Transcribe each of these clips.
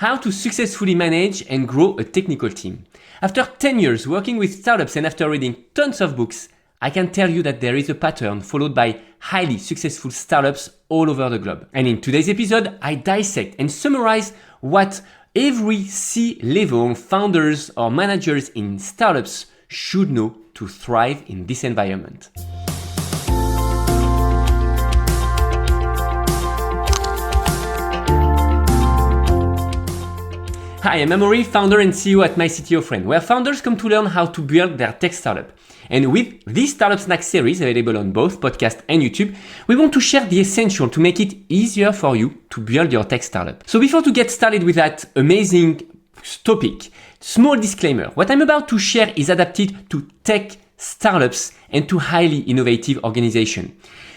how to successfully manage and grow a technical team. After 10 years working with startups and after reading tons of books, I can tell you that there is a pattern followed by highly successful startups all over the globe. And in today's episode, I dissect and summarize what every C-level founders or managers in startups should know to thrive in this environment. Hi, I'm Amaury, founder and CEO at MyCTOfriend, where founders come to learn how to build their tech startup. And with this Startup Snack series available on both podcast and YouTube, we want to share the essential to make it easier for you to build your tech startup. So before to get started with that amazing topic, small disclaimer, what I'm about to share is adapted to tech startups and to highly innovative organizations.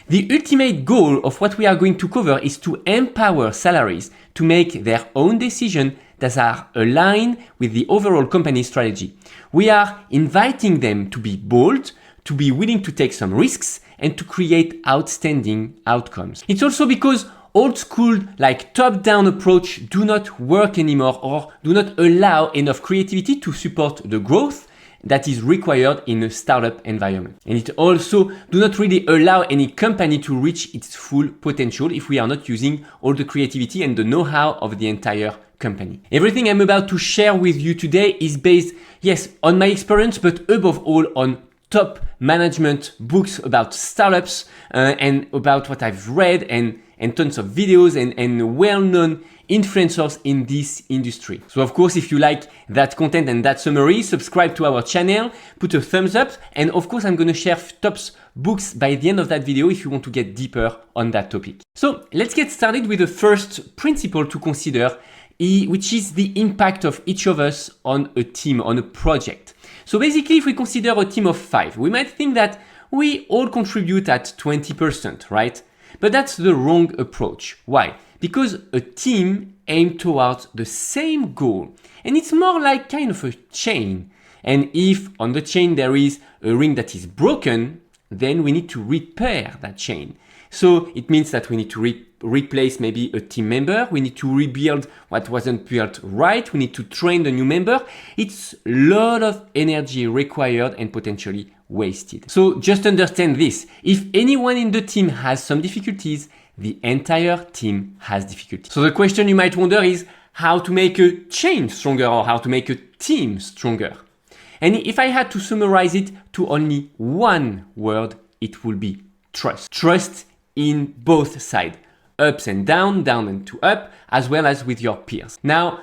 The ultimate goal of what we are going to cover is to empower salaries to make their own decisions that are aligned with the overall company strategy. We are inviting them to be bold, to be willing to take some risks, and to create outstanding outcomes. It's also because old school, like top-down approach do not work anymore or do not allow enough creativity to support the growth that is required in a startup environment. And it also do not really allow any company to reach its full potential if we are not using all the creativity and the know-how of the entire company. Everything I'm about to share with you today is based, yes, on my experience, but above all on top management books about startups and about what I've read and tons of videos and well-known influencers in this industry. So of course, if you like that content and that summary, subscribe to our channel, put a thumbs up, and of course, I'm going to share top books by the end of that video if you want to get deeper on that topic. So let's get started with the first principle to consider, which is the impact of each of us on a team, on a project. So basically, if we consider a team of 5, we might think that we all contribute at 20%, right? But that's the wrong approach. Why? Because a team aims towards the same goal. And it's more like kind of a chain. And if on the chain there is a ring that is broken, then we need to repair that chain. So it means that we need to replace maybe a team member. We need to rebuild what wasn't built right. We need to train the new member. It's a lot of energy required and potentially wasted. So just understand this. If anyone in the team has some difficulties, the entire team has difficulties. So the question you might wonder is how to make a chain stronger or how to make a team stronger. And if I had to summarize it to only one word, it would be trust. Trust in both sides, ups and down and to up, as well as with your peers. Now,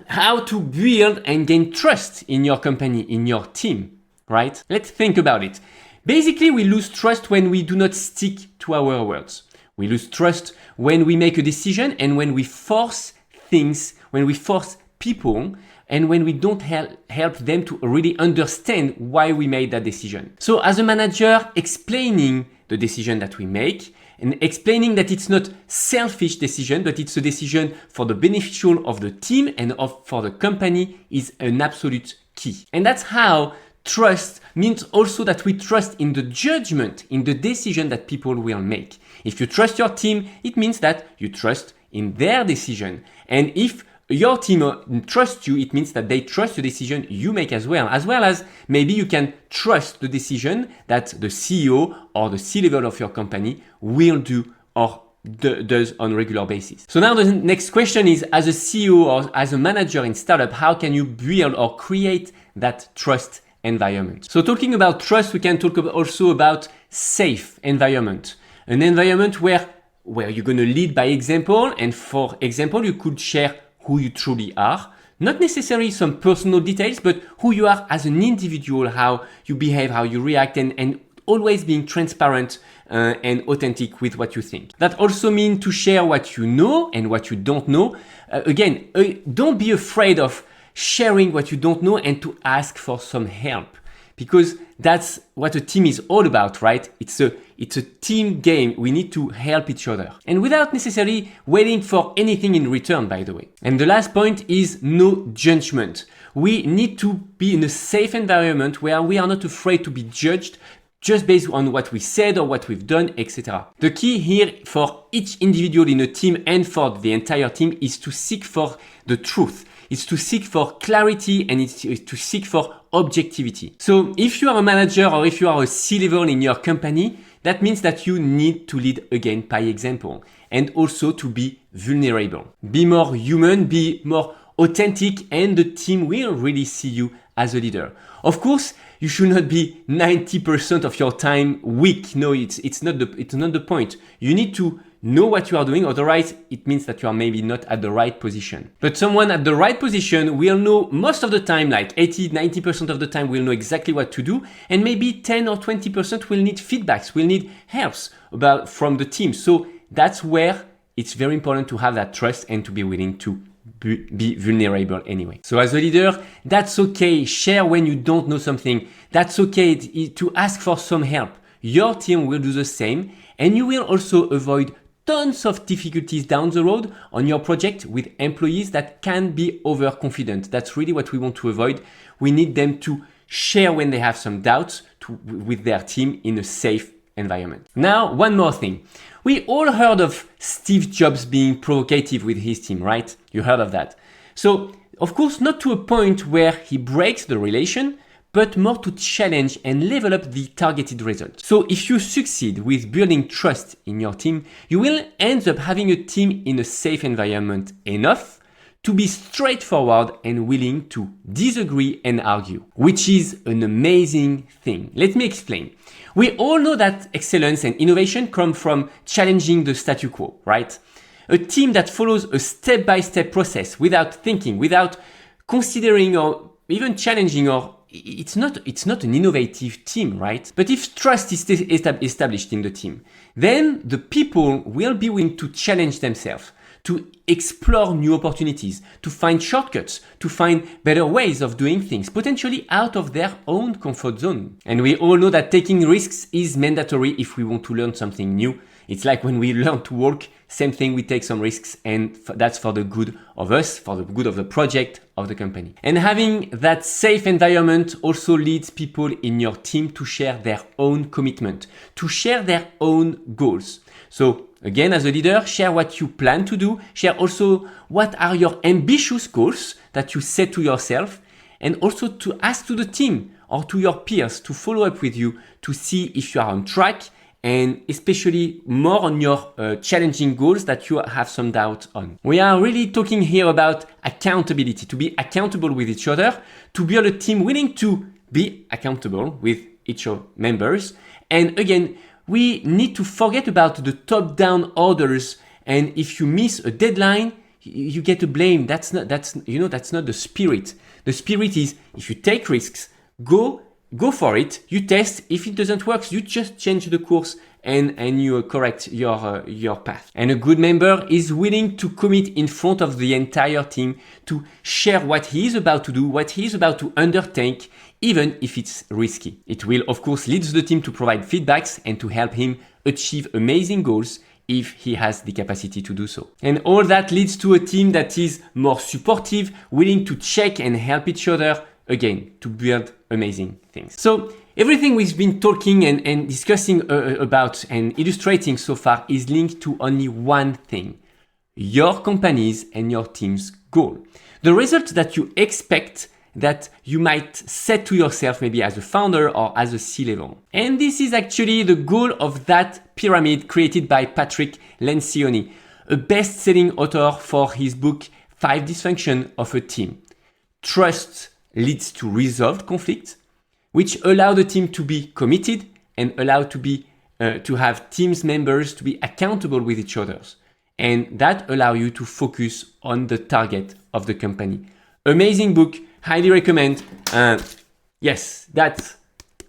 how to build and gain trust in your company, in your team, right? Let's think about it. Basically, we lose trust when we do not stick to our words. We lose trust when we make a decision and when we force things, when we force people, and when we don't help them to really understand why we made that decision. So as a manager, explaining the decision that we make and explaining that it's not selfish decision, but it's a decision for the beneficial of the team and for the company is an absolute key. And that's how trust means also that we trust in the judgment, in the decision that people will make. If you trust your team, it means that you trust in their decision. And if your team trusts you, it means that they trust the decision you make as well as maybe you can trust the decision that the CEO or the C-level of your company will do or does on a regular basis. So now the next question is, as a CEO or as a manager in startup, how can you build or create that trust environment? So talking about trust, we can talk also about safe environment. An environment where you're going to lead by example. And for example, you could share who you truly are, not necessarily some personal details, but who you are as an individual, how you behave, how you react, and always being transparent and authentic with what you think. That also means to share what you know and what you don't know. Don't be afraid of sharing what you don't know and to ask for some help, because that's what a team is all about, right? It's a team game. We need to help each other and without necessarily waiting for anything in return, by the way. And the last point is no judgment. We need to be in a safe environment where we are not afraid to be judged just based on what we said or what we've done, etc. The key here for each individual in a team and for the entire team is to seek for the truth. It's to seek for clarity and it's to seek for objectivity. So if you are a manager or if you are a C-level in your company, that means that you need to lead again by example and also to be vulnerable. Be more human, be more authentic, and the team will really see you as a leader. Of course, you should not be 90% of your time weak. No, it's not the point. You need to know what you are doing, otherwise it means that you are maybe not at the right position. But someone at the right position will know most of the time, like 80-90% of the time will know exactly what to do, and maybe 10 or 20% will need feedbacks, will need helps from the team. So that's where it's very important to have that trust and to be willing to be vulnerable anyway. So as a leader, that's okay. Share when you don't know something. That's okay to ask for some help. Your team will do the same, and you will also avoid tons of difficulties down the road on your project with employees that can be overconfident. That's really what we want to avoid. We need them to share when they have some doubts with their team in a safe environment. Now, one more thing. We all heard of Steve Jobs being provocative with his team, right? You heard of that. So, of course, not to a point where he breaks the relation, but more to challenge and level up the targeted result. So if you succeed with building trust in your team, you will end up having a team in a safe environment enough to be straightforward and willing to disagree and argue, which is an amazing thing. Let me explain. We all know that excellence and innovation come from challenging the statu quo, right? A team that follows a step-by-step process without thinking, without considering or even challenging, or it's not an innovative team, right? But if trust is established in the team, then the people will be willing to challenge themselves, to explore new opportunities, to find shortcuts, to find better ways of doing things, potentially out of their own comfort zone. And we all know that taking risks is mandatory if we want to learn something new. It's like when we learn to walk, same thing, we take some risks, and that's for the good of us, for the good of the project, of the company. And having that safe environment also leads people in your team to share their own commitment, to share their own goals. So again, as a leader, share what you plan to do, share also what are your ambitious goals that you set to yourself, and also to ask to the team or to your peers to follow up with you to see if you are on track, and especially more on your challenging goals that you have some doubt on. We are really talking here about accountability, to be accountable with each other, to build a team willing to be accountable with each of members. And again, we need to forget about the top-down orders, and if you miss a deadline, you get a blame. That's not the spirit. The spirit is if you take risks, go for it, you test. If it doesn't work, you just change the course and you correct your path. And a good member is willing to commit in front of the entire team to share what he is about to do, what he is about to undertake, even if it's risky. It will, of course, lead the team to provide feedbacks and to help him achieve amazing goals if he has the capacity to do so. And all that leads to a team that is more supportive, willing to check and help each other, again, to build amazing things. So everything we've been talking and discussing about and illustrating so far is linked to only one thing: your company's and your team's goal. The result that you expect, that you might set to yourself maybe as a founder or as a C-level. And this is actually the goal of that pyramid created by Patrick Lencioni, a best-selling author for his book Five Dysfunctions of a Team. Trust leads to resolved conflict, which allow the team to be committed and allow to have teams members to be accountable with each other. And that allow you to focus on the target of the company. Amazing book, highly recommend. Yes, that's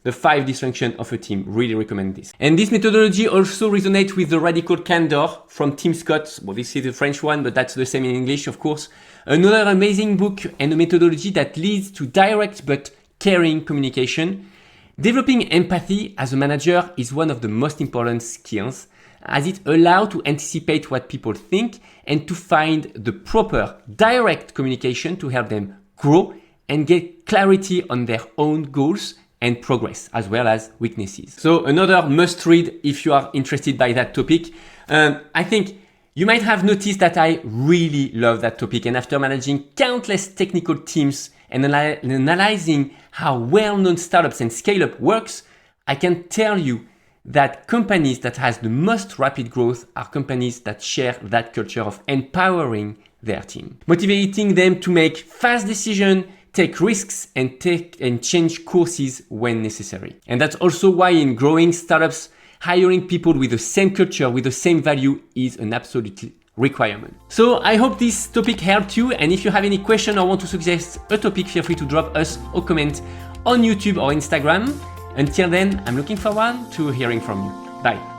the 5 dysfunctions of a team. Really recommend this. And this methodology also resonates with the radical Candor from Tim Scott. Well, this is the French one, but that's the same in English, of course. Another amazing book and a methodology that leads to direct but caring communication. Developing empathy as a manager is one of the most important skills, as it allows to anticipate what people think and to find the proper direct communication to help them grow and get clarity on their own goals and progress, as well as weaknesses. So another must read if you are interested by that topic. I think you might have noticed that I really love that topic, and after managing countless technical teams and analyzing how well-known startups and scale-up works, I can tell you that companies that has the most rapid growth are companies that share that culture of empowering their team, motivating them to make fast decisions, take risks, and change courses when necessary. And that's also why in growing startups, hiring people with the same culture, with the same value is an absolute requirement. So I hope this topic helped you, and if you have any question or want to suggest a topic, feel free to drop us a comment on YouTube or Instagram. Until then, I'm looking forward to hearing from you. Bye.